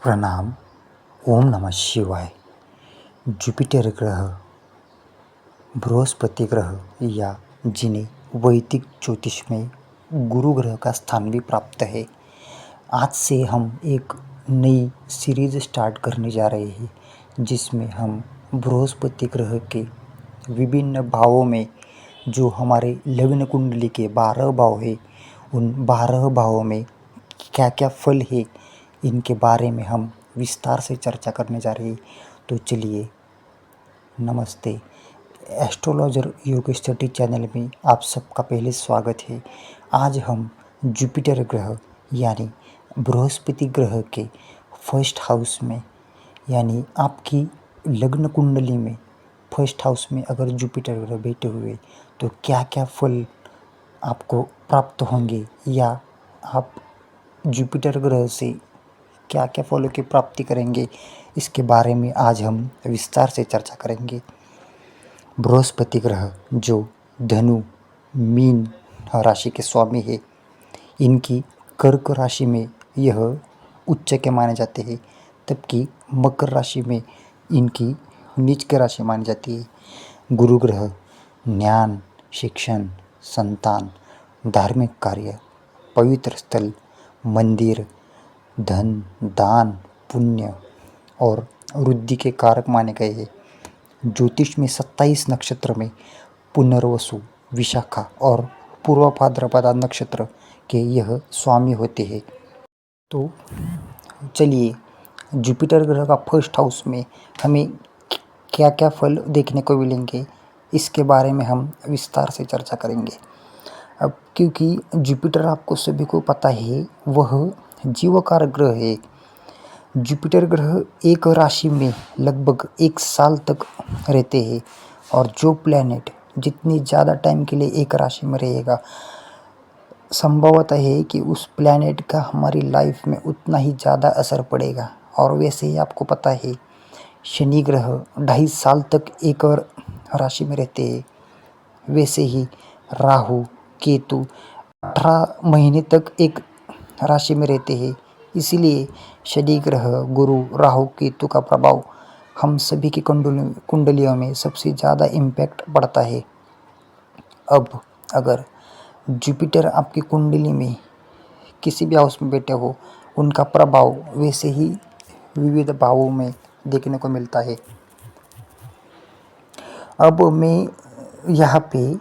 प्रणाम। ओम नमः शिवाय। जुपिटर ग्रह, बृहस्पति ग्रह या जिन्हें वैदिक ज्योतिष में गुरु ग्रह का स्थान भी प्राप्त है। आज से हम एक नई सीरीज स्टार्ट करने जा रहे हैं जिसमें हम बृहस्पति ग्रह के विभिन्न भावों में जो हमारे लग्न कुंडली के 12 भाव है, उन 12 भावों में क्या क्या फल है, इनके बारे में हम विस्तार से चर्चा करने जा रहे हैं। तो चलिए, नमस्ते। एस्ट्रोलॉजर योग स्टडी चैनल में आप सबका पहले स्वागत है। आज हम जुपिटर ग्रह यानी बृहस्पति ग्रह के फर्स्ट हाउस में, यानी आपकी लग्न कुंडली में फर्स्ट हाउस में अगर जुपिटर ग्रह बैठे हुए तो क्या क्या फल आपको प्राप्त होंगे, या आप जुपिटर ग्रह से क्या क्या फलों की प्राप्ति करेंगे, इसके बारे में आज हम विस्तार से चर्चा करेंगे। बृहस्पति ग्रह जो धनु मीन राशि के स्वामी है, इनकी कर्क राशि में यह उच्च के माने जाते हैं, जबकि मकर राशि में इनकी नीच के राशि मानी जाती है। गुरु ग्रह ज्ञान, शिक्षण, संतान, धार्मिक कार्य, पवित्र स्थल, मंदिर, धन, दान, पुण्य और वृद्धि के कारक माने गए हैं। ज्योतिष में 27 नक्षत्र में पुनर्वसु, विशाखा और पूर्व भाद्रपदा नक्षत्र के यह स्वामी होते हैं। तो चलिए, जुपिटर ग्रह का फर्स्ट हाउस में हमें क्या क्या फल देखने को मिलेंगे, इसके बारे में हम विस्तार से चर्चा करेंगे। अब क्योंकि जुपिटर आपको सभी को पता है वह जीवकारक ग्रह है। जुपिटर ग्रह एक राशि में लगभग 1 साल तक रहते हैं, और जो प्लैनेट जितनी ज़्यादा टाइम के लिए एक राशि में रहेगा, संभवतः है कि उस प्लैनेट का हमारी लाइफ में उतना ही ज़्यादा असर पड़ेगा। और वैसे ही आपको पता है शनि ग्रह 2.5 साल तक एक और राशि में रहते हैं। वैसे ही राहु केतु 18 महीने तक एक राशि में रहते हैं। इसीलिए शनि ग्रह, गुरु, राहु केतु का प्रभाव हम सभी की कुंडलियों में सबसे ज़्यादा इम्पैक्ट पड़ता है। अब अगर जुपिटर आपकी कुंडली में किसी भी हाउस में बैठे हो, उनका प्रभाव वैसे ही विविध भावों में देखने को मिलता है। अब मैं यहाँ पे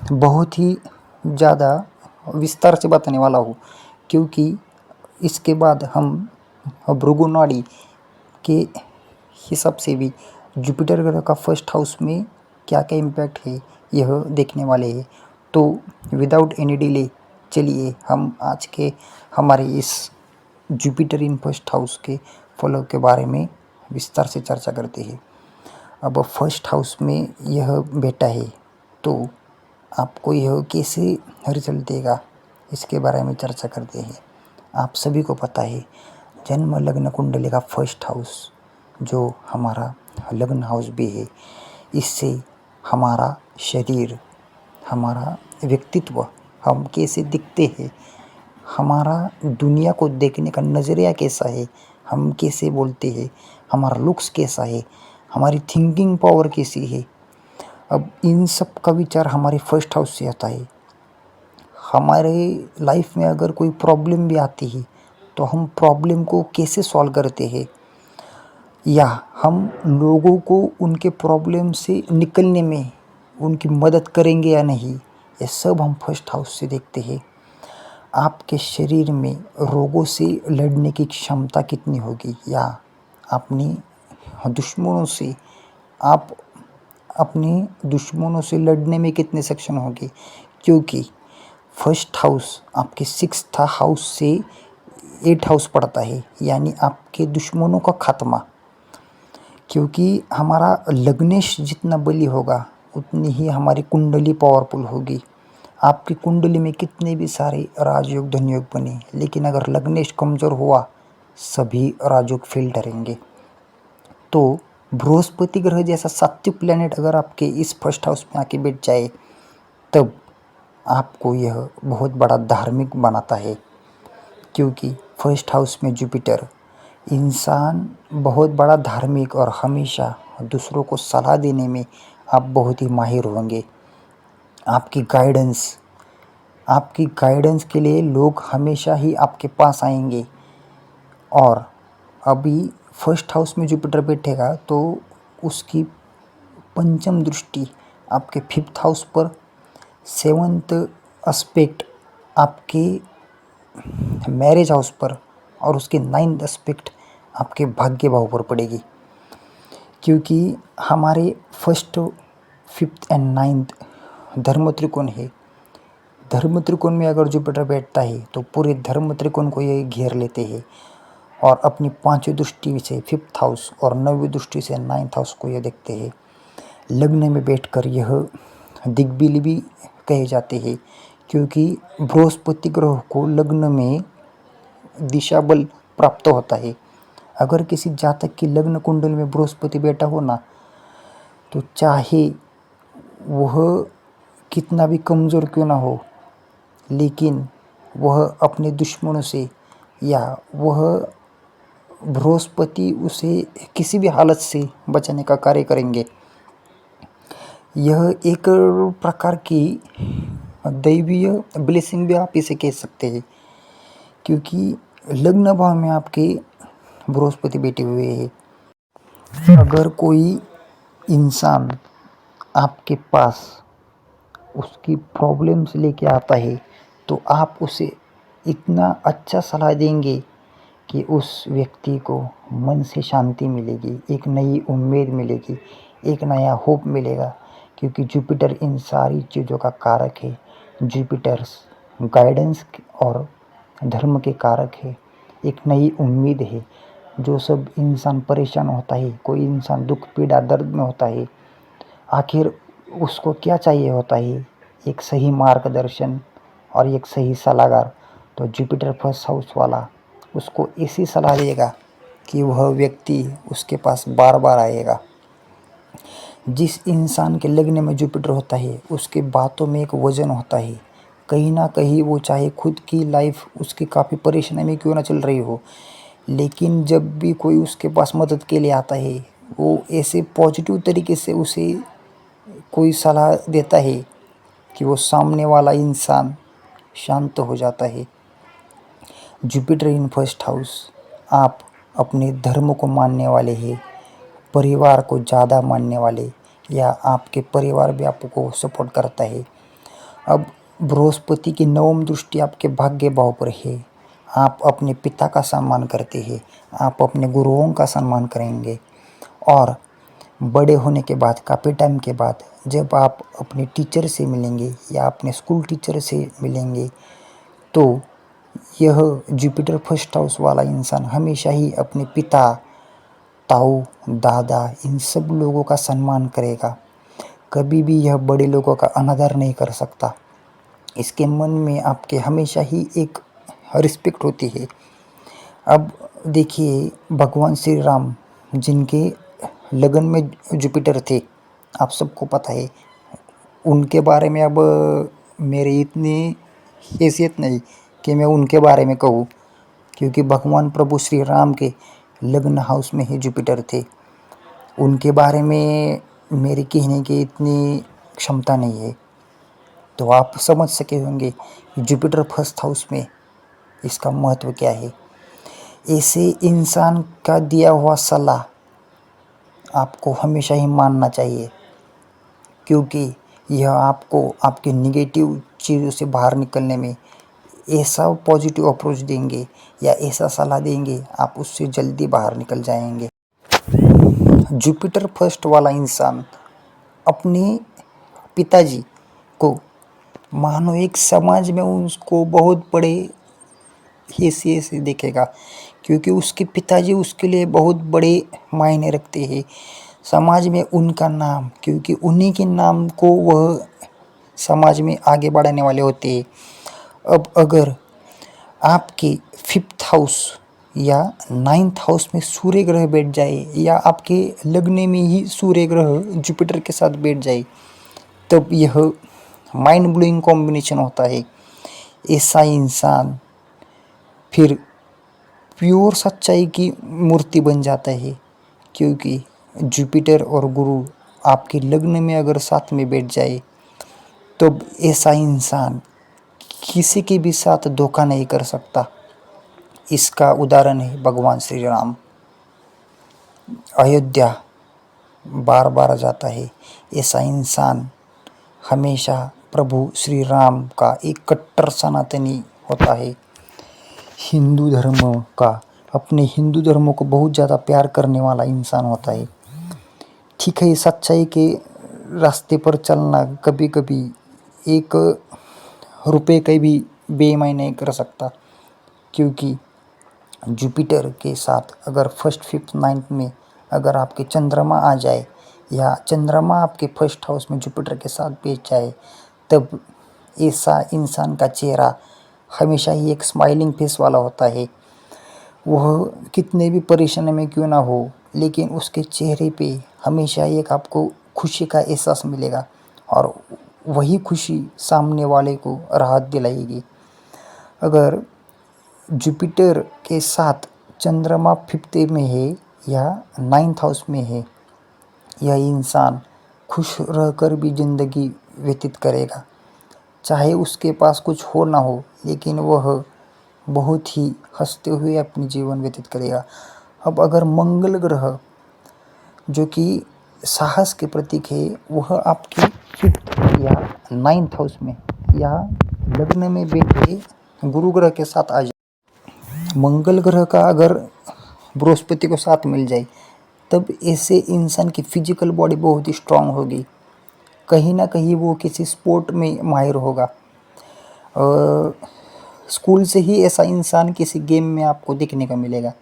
बहुत ही ज़्यादा विस्तार से बताने वाला हूँ, क्योंकि इसके बाद हम भृगु नाड़ी के हिसाब से भी जुपिटर ग्रह का फर्स्ट हाउस में क्या क्या इम्पैक्ट है यह देखने वाले हैं। तो विदाउट एनी डिले चलिए हम आज के हमारे इस जुपिटर इन फर्स्ट हाउस के फलों के बारे में विस्तार से चर्चा करते हैं। अब फर्स्ट हाउस में यह बैठा है तो आपको यह कैसे रिजल्ट देगा, इसके बारे में चर्चा करते हैं। आप सभी को पता है जन्म लग्न कुंडली का फर्स्ट हाउस जो हमारा लग्न हाउस भी है, इससे हमारा शरीर, हमारा व्यक्तित्व, हम कैसे दिखते हैं, हमारा दुनिया को देखने का नज़रिया कैसा है, हम कैसे बोलते हैं, हमारा लुक्स कैसा है, हमारी थिंकिंग पावर कैसी है, अब इन सब का विचार हमारे फर्स्ट हाउस से आता है। हमारे लाइफ में अगर कोई प्रॉब्लम भी आती है तो हम प्रॉब्लम को कैसे सॉल्व करते हैं, या हम लोगों को उनके प्रॉब्लम से निकलने में उनकी मदद करेंगे या नहीं, ये सब हम फर्स्ट हाउस से देखते हैं। आपके शरीर में रोगों से लड़ने की क्षमता कितनी होगी, या अपने दुश्मनों से आप अपने दुश्मनों से लड़ने में कितने सक्षम होंगे, क्योंकि फर्स्ट हाउस आपके 6th हाउस से 8th हाउस पड़ता है, यानी आपके दुश्मनों का खात्मा। क्योंकि हमारा लग्नेश जितना बली होगा उतनी ही हमारी कुंडली पावरफुल होगी। आपकी कुंडली में कितने भी सारे राजयोग धनयोग बने, लेकिन अगर लग्नेश कमज़ोर हुआ सभी राजयोग फेल ठहरेंगे। तो बृहस्पति ग्रह जैसा सात्विक प्लैनेट अगर आपके इस फर्स्ट हाउस में आके बैठ जाए, तब आपको यह बहुत बड़ा धार्मिक बनाता है। क्योंकि फर्स्ट हाउस में जुपिटर इंसान बहुत बड़ा धार्मिक और हमेशा दूसरों को सलाह देने में आप बहुत ही माहिर होंगे। आपकी गाइडेंस के लिए लोग हमेशा ही आपके पास आएंगे। और अभी फर्स्ट हाउस में जुपिटर बैठेगा तो उसकी पंचम दृष्टि आपके फिफ्थ हाउस पर, सेवंथ एस्पेक्ट आपके मैरिज हाउस पर और उसके नाइन्थ एस्पेक्ट आपके भाग्य भाव पर पड़ेगी। क्योंकि हमारे फर्स्ट, फिफ्थ एंड नाइन्थ धर्म त्रिकोण है। धर्म त्रिकोण में अगर जुपिटर बैठता है तो पूरे धर्म त्रिकोण को ये घेर लेते हैं और अपनी पांचवी दृष्टि से फिफ्थ हाउस और नौवीं दृष्टि से नाइन्थ हाउस को ये देखते हैं। लग्न में बैठकर यह दिग्बली भी कहे जाते हैं, क्योंकि बृहस्पति ग्रह को लग्न में दिशा बल प्राप्त होता है। अगर किसी जातक की लग्न कुंडल में बृहस्पति बैठा हो ना, तो चाहे वह कितना भी कमज़ोर क्यों ना हो, लेकिन वह अपने दुश्मनों से या वह बृहस्पति उसे किसी भी हालत से बचाने का कार्य करेंगे। यह एक प्रकार की दैवीय ब्लेसिंग भी आप इसे कह सकते हैं, क्योंकि लग्न भाव में आपके बृहस्पति बैठे हुए हैं। अगर कोई इंसान आपके पास उसकी प्रॉब्लम्स लेके आता है तो आप उसे इतना अच्छा सलाह देंगे कि उस व्यक्ति को मन से शांति मिलेगी, एक नई उम्मीद मिलेगी, एक नया होप मिलेगा। क्योंकि जुपिटर इन सारी चीज़ों का कारक है। जुपिटर गाइडेंस और धर्म के कारक है। एक नई उम्मीद है। जो सब इंसान परेशान होता है, कोई इंसान दुख पीड़ा दर्द में होता है, आखिर उसको क्या चाहिए होता है? एक सही मार्गदर्शन और एक सही सलाहकार। तो जुपिटर फर्स्ट हाउस वाला उसको ऐसी सलाह देगा कि वह व्यक्ति उसके पास बार बार आएगा। जिस इंसान के लग्न में जुपिटर होता है उसके बातों में एक वजन होता है। कहीं ना कहीं वो चाहे खुद की लाइफ उसकी काफ़ी परेशानी में क्यों ना चल रही हो, लेकिन जब भी कोई उसके पास मदद के लिए आता है वो ऐसे पॉजिटिव तरीके से उसे कोई सलाह देता है कि वो सामने वाला इंसान शांत हो जाता है। जुपिटर इन फर्स्ट हाउस, आप अपने धर्म को मानने वाले हैं, परिवार को ज़्यादा मानने वाले, या आपके परिवार भी आपको सपोर्ट करता है। अब बृहस्पति की नवम दृष्टि आपके भाग्य भाव पर है। आप अपने पिता का सम्मान करते हैं, आप अपने गुरुओं का सम्मान करेंगे। और बड़े होने के बाद, काफ़ी टाइम के बाद, जब आप अपने टीचर से मिलेंगे या अपने स्कूल टीचर से मिलेंगे, तो यह जुपिटर फर्स्ट हाउस वाला इंसान हमेशा ही अपने पिता, ताऊ, दादा, इन सब लोगों का सम्मान करेगा। कभी भी यह बड़े लोगों का अनादर नहीं कर सकता। इसके मन में आपके हमेशा ही एक रिस्पेक्ट होती है। अब देखिए, भगवान श्री राम जिनके लगन में जुपिटर थे, आप सबको पता है। उनके बारे में अब मेरी इतनी हैसियत नहीं कि मैं उनके बारे में कहूँ, क्योंकि भगवान प्रभु श्री राम के लग्न हाउस में ही जुपिटर थे। उनके बारे में मेरे कहने की इतनी क्षमता नहीं है। तो आप समझ सके होंगे कि जुपिटर फर्स्ट हाउस में इसका महत्व क्या है। ऐसे इंसान का दिया हुआ सलाह आपको हमेशा ही मानना चाहिए, क्योंकि यह आपको आपके निगेटिव चीज़ों से बाहर निकलने में ऐसा पॉजिटिव अप्रोच देंगे या ऐसा सलाह देंगे, आप उससे जल्दी बाहर निकल जाएंगे। जुपिटर फर्स्ट वाला इंसान अपने पिताजी को मानो एक समाज में उसको बहुत बड़े हैसियत से देखेगा, क्योंकि उसके पिताजी उसके लिए बहुत बड़े मायने रखते हैं समाज में। उनका नाम, क्योंकि उन्हीं के नाम को वह समाज में आगे बढ़ाने वाले होते हैं। अब अगर आपके फिफ्थ हाउस या नाइन्थ हाउस में सूर्य ग्रह बैठ जाए, या आपके लग्न में ही सूर्य ग्रह जुपिटर के साथ बैठ जाए, तब यह माइंड ब्लोइंग कॉम्बिनेशन होता है। ऐसा इंसान फिर प्योर सच्चाई की मूर्ति बन जाता है। क्योंकि जुपिटर और गुरु आपके लग्न में अगर साथ में बैठ जाए तो ऐसा इंसान किसी के भी साथ धोखा नहीं कर सकता। इसका उदाहरण है भगवान श्री राम। अयोध्या बार बार जाता है। ऐसा इंसान हमेशा प्रभु श्री राम का एक कट्टर सनातनी होता है। हिंदू धर्म का, अपने हिंदू धर्म को बहुत ज़्यादा प्यार करने वाला इंसान होता है। ठीक है, सच्चाई के रास्ते पर चलना कभी कभी एक रुपए का भी बेईमानी नहीं कर सकता। क्योंकि जुपिटर के साथ अगर फर्स्ट फिफ्थ नाइन्थ में अगर आपके चंद्रमा आ जाए या चंद्रमा आपके फर्स्ट हाउस में जुपिटर के साथ बैठ जाए, तब ऐसा इंसान का चेहरा हमेशा ही एक स्माइलिंग फेस वाला होता है। वह कितने भी परेशानी में क्यों ना हो, लेकिन उसके चेहरे पे हमेशा एक आपको खुशी का एहसास मिलेगा और वही खुशी सामने वाले को राहत दिलाएगी। अगर जुपिटर के साथ चंद्रमा फिफ्थ में है या नाइन्थ हाउस में है, यह इंसान खुश रहकर भी ज़िंदगी व्यतीत करेगा। चाहे उसके पास कुछ हो ना हो, लेकिन वह बहुत ही हंसते हुए अपनी जीवन व्यतीत करेगा। अब अगर मंगल ग्रह जो कि साहस के प्रतीक है, वह आपके फिफ्थ या नाइन्थ हाउस में या लग्न में बैठे गुरु ग्रह के साथ आ जाए, मंगल ग्रह का अगर बृहस्पति को साथ मिल जाए, तब ऐसे इंसान की फिजिकल बॉडी बहुत ही स्ट्रांग होगी। कहीं ना कहीं वो किसी स्पोर्ट में माहिर होगा। स्कूल से ही ऐसा इंसान किसी गेम में आपको देखने को मिलेगा।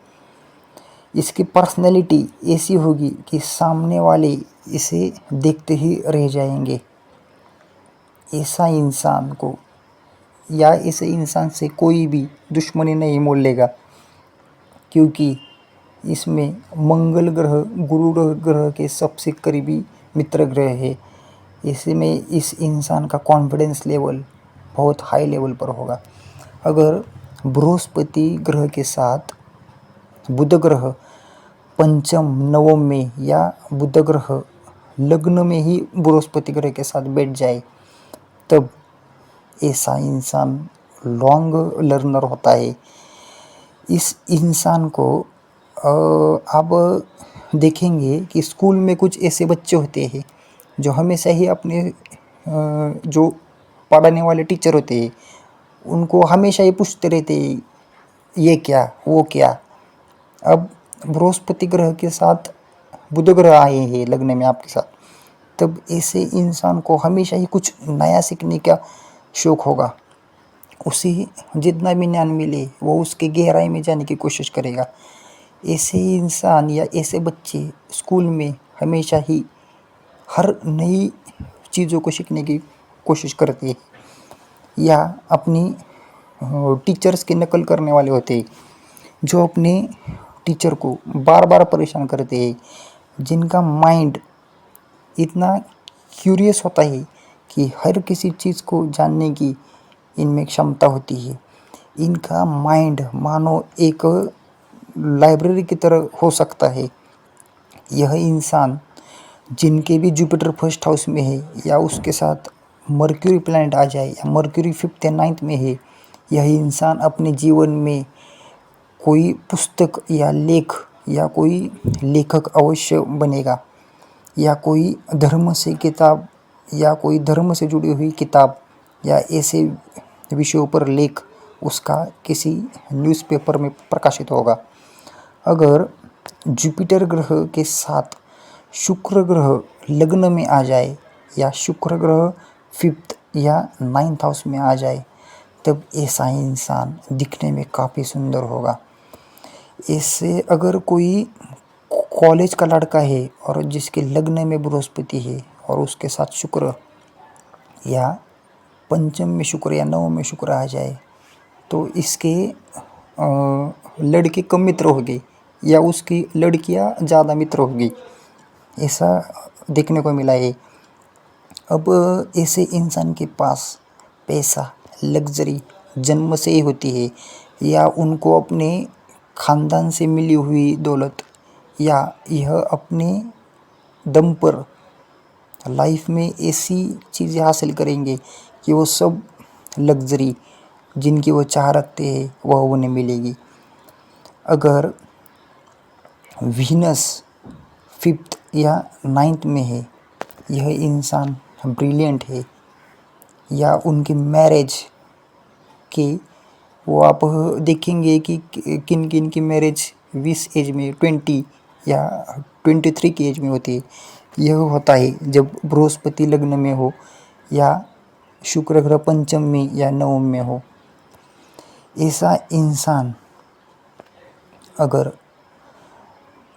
इसकी पर्सनैलिटी ऐसी होगी कि सामने वाले इसे देखते ही रह जाएंगे। ऐसा इंसान को या ऐसे इंसान से कोई भी दुश्मनी नहीं मोल लेगा। क्योंकि इसमें मंगल ग्रह गुरु ग्रह के सबसे करीबी मित्र ग्रह है। इसमें इस इंसान का कॉन्फिडेंस लेवल बहुत हाई लेवल पर होगा। अगर बृहस्पति ग्रह के साथ बुध ग्रह पंचम नवम में या बुध ग्रह लग्न में ही बृहस्पति ग्रह के साथ बैठ जाए, तब ऐसा इंसान लॉन्ग लर्नर होता है। इस इंसान को आप देखेंगे कि स्कूल में कुछ ऐसे बच्चे होते हैं जो हमेशा ही अपने जो पढ़ाने वाले टीचर होते हैं उनको हमेशा ही पूछते रहते हैं, ये क्या वो क्या। अब बृहस्पति ग्रह के साथ बुध ग्रह आए हैं लग्न में आपके साथ, तब ऐसे इंसान को हमेशा ही कुछ नया सीखने का शौक होगा। उसे जितना भी ज्ञान मिले वो उसके गहराई में जाने की कोशिश करेगा। ऐसे इंसान या ऐसे बच्चे स्कूल में हमेशा ही हर नई चीज़ों को सीखने की कोशिश करते हैं या अपनी टीचर्स की नकल करने वाले होते हैं, जो अपने टीचर को बार बार परेशान करते हैं, जिनका माइंड इतना क्यूरियस होता है कि हर किसी चीज़ को जानने की इनमें क्षमता होती है। इनका माइंड मानो एक लाइब्रेरी की तरह हो सकता है। यह इंसान जिनके भी जुपिटर फर्स्ट हाउस में है या उसके साथ मर्क्यूरी प्लैनेट आ जाए या मर्क्यूरी फिफ्थ या नाइन्थ में है, यह इंसान अपने जीवन में कोई पुस्तक या लेख या कोई लेखक अवश्य बनेगा या कोई धर्म से किताब या कोई धर्म से जुड़ी हुई किताब या ऐसे विषयों पर लेख उसका किसी न्यूज़पेपर में प्रकाशित होगा। अगर जुपिटर ग्रह के साथ शुक्र ग्रह लग्न में आ जाए या शुक्र ग्रह फिफ्थ या नाइन्थ हाउस में आ जाए, तब ऐसा इंसान दिखने में काफ़ी सुंदर होगा। इससे अगर कोई कॉलेज का लड़का है और जिसके लग्न में बृहस्पति है और उसके साथ शुक्र या पंचम में शुक्र या नवम में शुक्र आ जाए, तो इसके लड़के कम मित्र होंगे या उसकी लड़कियां ज़्यादा मित्र होगी, ऐसा देखने को मिला है। अब ऐसे इंसान के पास पैसा लग्जरी जन्म से ही होती है या उनको अपने खानदान से मिली हुई दौलत, या यह अपने दम पर लाइफ में ऐसी चीज़ें हासिल करेंगे कि वो सब लग्जरी जिनकी वो चाह रखते हैं वह उन्हें मिलेगी। अगर वीनस 5th या 9th में है, यह इंसान ब्रिलियंट है, या उनकी मैरिज के वो आप देखेंगे कि किन किन की मैरिज 20 एज में, 20 या 23 की एज में होती है। यह होता है जब बृहस्पति लग्न में हो या शुक्र ग्रह पंचम में या नवम में हो। ऐसा इंसान अगर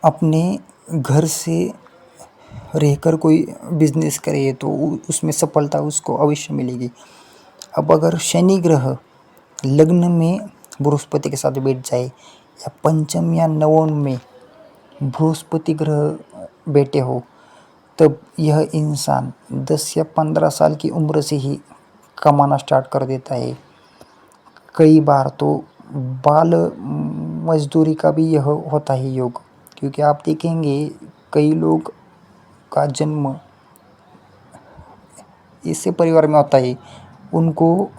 अपने घर से रहकर कोई बिजनेस करे तो उसमें सफलता उसको अवश्य मिलेगी। अब अगर शनि ग्रह लग्न में बृहस्पति के साथ बैठ जाए, या पंचम या नवम में बृहस्पति ग्रह बैठे हो, तब यह इंसान 10 या 15 साल की उम्र से ही कमाना स्टार्ट कर देता है। कई बार तो बाल मजदूरी का भी यह होता है योग, क्योंकि आप देखेंगे कई लोग का जन्म ऐसे परिवार में होता है, उनको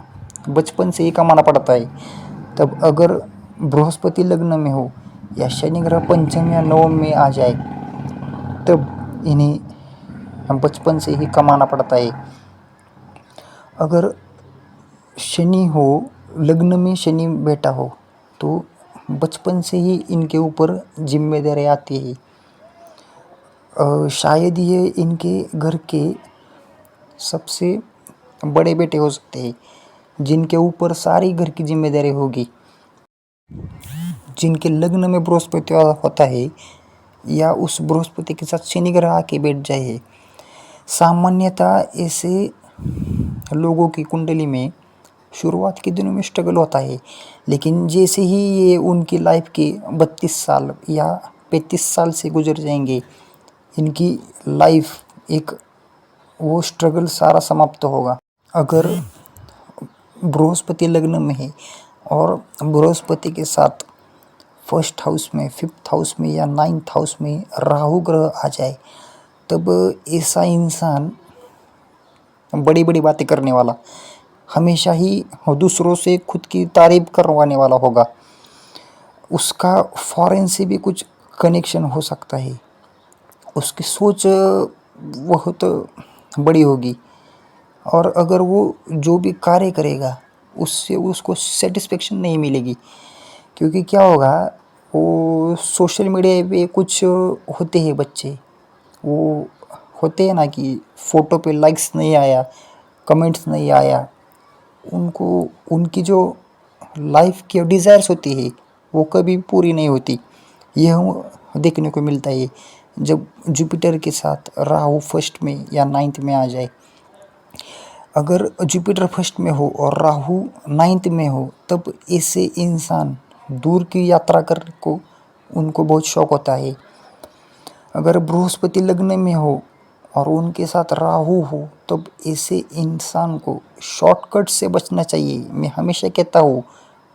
बचपन से ही कमाना पड़ता है। तब अगर बृहस्पति लग्न में हो या शनि ग्रह पंचम या नवम में आ जाए, तब इन्हें बचपन से ही कमाना पड़ता है। अगर शनि हो, लग्न में शनि बैठा हो, तो बचपन से ही इनके ऊपर जिम्मेदारी आती है। शायद ये इनके घर के सबसे बड़े बेटे हो सकते हैं, जिनके ऊपर सारी घर की जिम्मेदारी होगी। जिनके लग्न में बृहस्पति होता है, या उस बृहस्पति के साथ शनि ग्रह आके बैठ जाए, सामान्यतः ऐसे लोगों की कुंडली में शुरुआत के दिनों में स्ट्रगल होता है, लेकिन जैसे ही ये उनकी लाइफ के 32 साल या 35 साल से गुजर जाएंगे, इनकी लाइफ एक वो स्ट्रगल सारा समाप्त होगा। अगर बृहस्पति लग्न में है और बृहस्पति के साथ फर्स्ट हाउस में, 5th हाउस में या 9th हाउस में राहु ग्रह आ जाए, तब ऐसा इंसान बड़ी बड़ी बातें करने वाला, हमेशा ही दूसरों से खुद की तारीफ करवाने वाला होगा। उसका फॉरेन से भी कुछ कनेक्शन हो सकता है। उसकी सोच बहुत बड़ी होगी, और अगर वो जो भी कार्य करेगा उससे उसको सेटिस्फेक्शन नहीं मिलेगी। क्योंकि क्या होगा, वो सोशल मीडिया पे कुछ होते हैं बच्चे, वो होते हैं ना कि फ़ोटो पे लाइक्स नहीं आया, कमेंट्स नहीं आया, उनको उनकी जो लाइफ की डिज़ायर्स होती है वो कभी पूरी नहीं होती। यह देखने को मिलता है जब जुपिटर के साथ राहु फर्स्ट में या 9th में आ जाए। अगर जुपिटर फर्स्ट में हो और राहु 9th में हो, तब ऐसे इंसान दूर की यात्रा कर को उनको बहुत शौक होता है। अगर बृहस्पति लग्न में हो और उनके साथ राहु हो, तब ऐसे इंसान को शॉर्टकट से बचना चाहिए। मैं हमेशा कहता हूँ,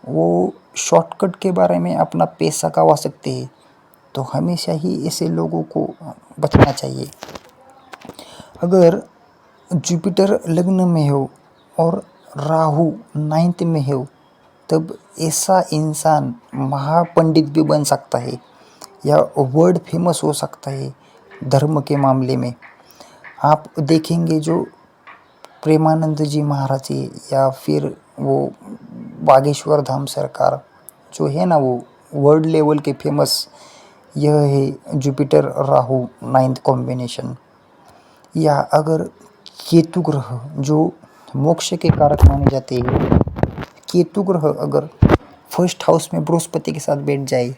वो शॉर्टकट के बारे में अपना पैसा गंवा सकते हैं, तो हमेशा ही ऐसे लोगों को बचना चाहिए। अगर जुपिटर लग्न में हो और राहु 9th में हो, तब ऐसा इंसान महापंडित भी बन सकता है, या वर्ल्ड फेमस हो सकता है धर्म के मामले में। आप देखेंगे जो प्रेमानंद जी महाराज जी, या फिर वो बागेश्वर धाम सरकार जो है ना, वो वर्ल्ड लेवल के फेमस। यह है जुपिटर राहु 9th कॉम्बिनेशन। या अगर केतु ग्रह जो मोक्ष के कारक माने जाते हैं, केतु ग्रह अगर फर्स्ट हाउस में बृहस्पति के साथ बैठ जाए,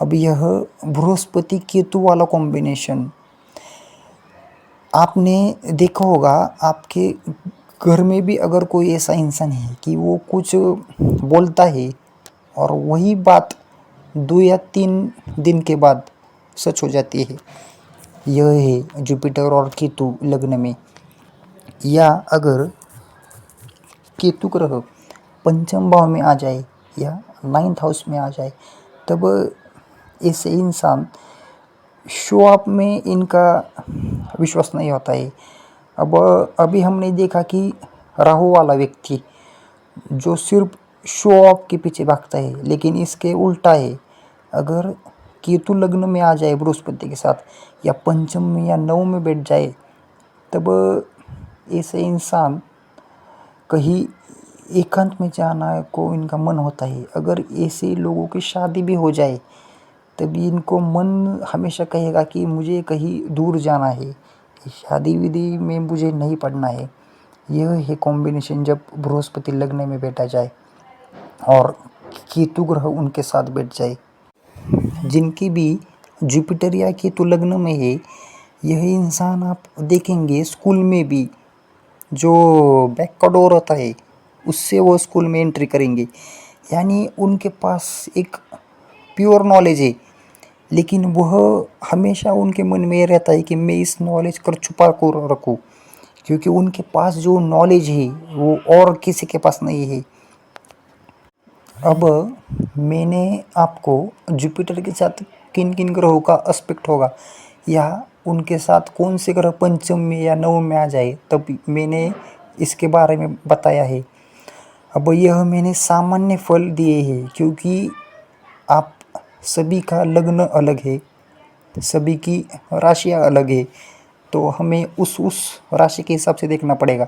अब यह बृहस्पति केतु वाला कॉम्बिनेशन आपने देखा होगा। आपके घर में भी अगर कोई ऐसा इंसान है कि वो कुछ बोलता है और वही बात 2 या 3 दिन के बाद सच हो जाती है, यह है जुपिटर और केतु लग्न में। या अगर केतु ग्रह पंचम भाव में आ जाए या 9th हाउस में आ जाए, तब ऐसे इंसान शो ऑफ में इनका विश्वास नहीं होता है। अब अभी हमने देखा कि राहु वाला व्यक्ति जो सिर्फ शो ऑफ के पीछे भागता है, लेकिन इसके उल्टा है। अगर केतु लग्न में आ जाए बृहस्पति के साथ, या पंचम में या नवम में बैठ जाए, तब ऐसे इंसान कहीं एकांत में जाना को इनका मन होता है। अगर ऐसे लोगों की शादी भी हो जाए, तभी इनको मन हमेशा कहेगा कि मुझे कहीं दूर जाना है, शादी विधि में मुझे नहीं पड़ना है। यह है कॉम्बिनेशन जब बृहस्पति लग्न में बैठा जाए और केतु ग्रह उनके साथ बैठ जाए। जिनकी भी जुपिटर या केतु लग्न में है, यह इंसान आप देखेंगे स्कूल में भी जो बैक का डोर होता है उससे वो स्कूल में एंट्री करेंगे। यानी उनके पास एक प्योर नॉलेज है, लेकिन वह हमेशा उनके मन में रहता है कि मैं इस नॉलेज को छुपा कर रखूं, क्योंकि उनके पास जो नॉलेज है वो और किसी के पास नहीं है। अब मैंने आपको जुपिटर के साथ किन किन ग्रहों का एस्पेक्ट होगा या उनके साथ कौन से ग्रह पंचम में या नवम में आ जाए, तब मैंने इसके बारे में बताया है। अब यह मैंने सामान्य फल दिए हैं, क्योंकि आप सभी का लग्न अलग है, सभी की राशियाँ अलग है, तो हमें उस राशि के हिसाब से देखना पड़ेगा।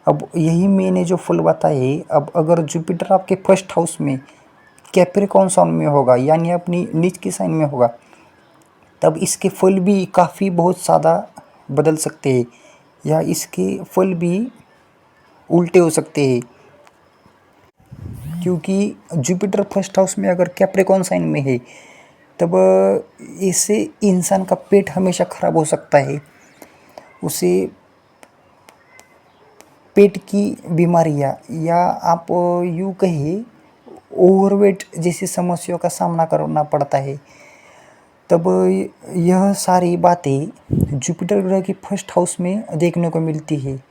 अब यही मैंने जो फल बताए, अब अगर जुपिटर आपके फर्स्ट हाउस में कैप्रिकॉर्न साइन में होगा, यानी अपनी नीच की साइन में होगा, तब इसके फल भी काफ़ी बहुत ज़्यादा बदल सकते हैं, या इसके फल भी उल्टे हो सकते हैं। क्योंकि जुपिटर फर्स्ट हाउस में अगर कैप्रिकॉर्न साइन में है, तब इससे इंसान का पेट हमेशा खराब हो सकता है। उसे पेट की बीमारियां, या आप यूँ कहिए ओवरवेट जैसी समस्याओं का सामना करना पड़ता है। तब यह सारी बातें जुपिटर ग्रह की फर्स्ट हाउस में देखने को मिलती है।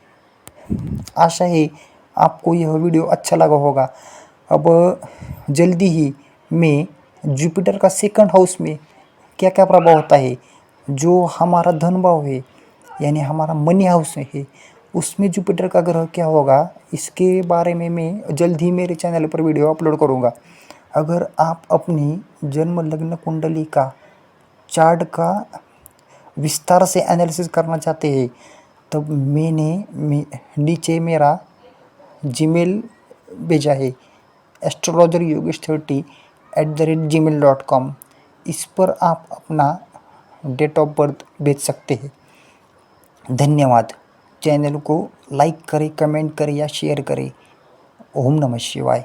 आशा है आपको यह वीडियो अच्छा लगा होगा। अब जल्दी ही मैं जुपिटर का सेकंड हाउस में क्या क्या प्रभाव होता है, जो हमारा धन भाव है यानी हमारा मनी हाउस है, उसमें जुपिटर का ग्रह क्या होगा, इसके बारे में मैं जल्द ही मेरे चैनल पर वीडियो अपलोड करूँगा। अगर आप अपनी जन्म लग्न कुंडली का चार्ट का विस्तार से एनालिसिस करना चाहते हैं, तब मैंने नीचे मेरा जीमेल भेजा है astrologeryogesh30@gmail.com। इस पर आप अपना डेट ऑफ बर्थ भेज सकते हैं। धन्यवाद। चैनल को लाइक करें, कमेंट करें या शेयर करें। ओम नमः शिवाय।